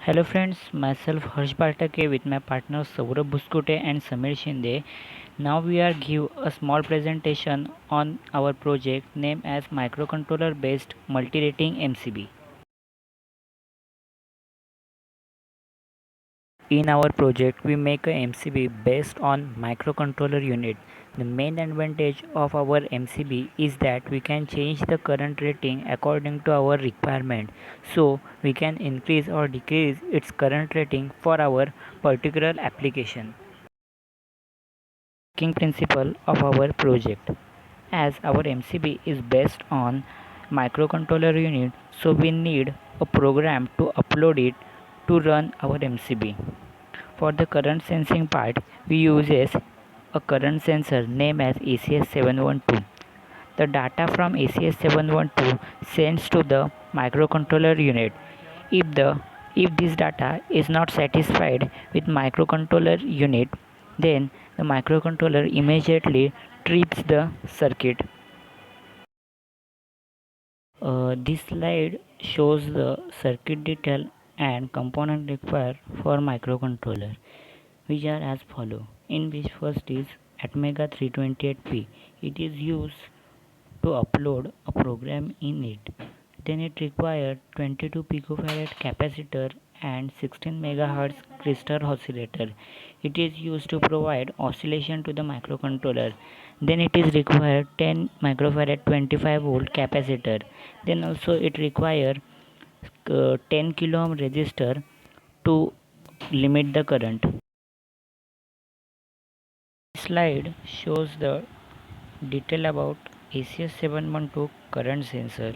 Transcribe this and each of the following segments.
Hello friends, myself Harsh Bhartake with my partners Saurabh Buskute and Samir Shinde. Now we are give a small presentation on our project named as microcontroller based multi-rating MCB. In our project, we make a MCB based on microcontroller unit. The main advantage of our MCB is that we can change the current rating according to our requirement. So we can increase or decrease its current rating for our particular application. Working principle of our project. As our MCB is based on microcontroller unit, so we need a program to upload it to run our MCB. For the current sensing part, we uses a current sensor named as ACS712. The data from ACS712 sends to the microcontroller unit. If the if this data is not satisfied with microcontroller unit, then the microcontroller immediately trips the circuit. This slide shows the circuit detail and component required for microcontroller, which are as follow. In which first is Atmega 328P. It is used to upload a program in it. Then it required 22 picofarad capacitor and 16 megahertz crystal oscillator. It is used to provide oscillation to the microcontroller. Then it is required 10 microfarad 25 volt capacitor. Then also it required 10 kilo ohm resistor to limit the current. This slide shows the detail about ACS712 current sensor.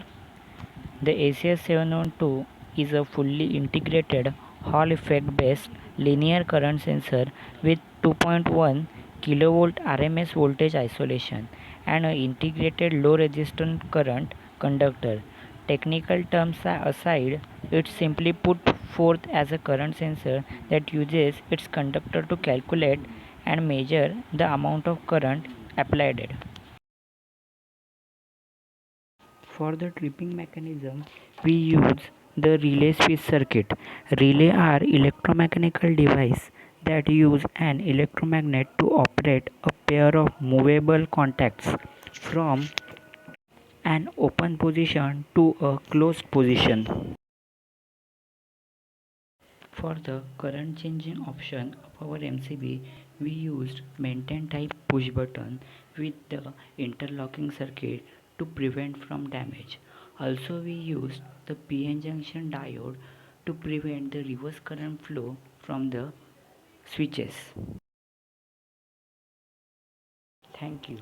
The ACS712 is a fully integrated Hall effect based linear current sensor with 2.1 kV RMS voltage isolation and an integrated low resistance current conductor. Technical terms aside, it's simply put forth as a current sensor that uses its conductor to calculate and measure the amount of current applied. For the tripping mechanism, we use the relay switch circuit. Relay are electromechanical devices that use an electromagnet to operate a pair of movable contacts from an open position to a closed position. For the current changing option of our MCB, we used maintain type push button with the interlocking circuit to prevent from damage. Also we used the PN junction diode to prevent the reverse current flow from the switches. Thank you.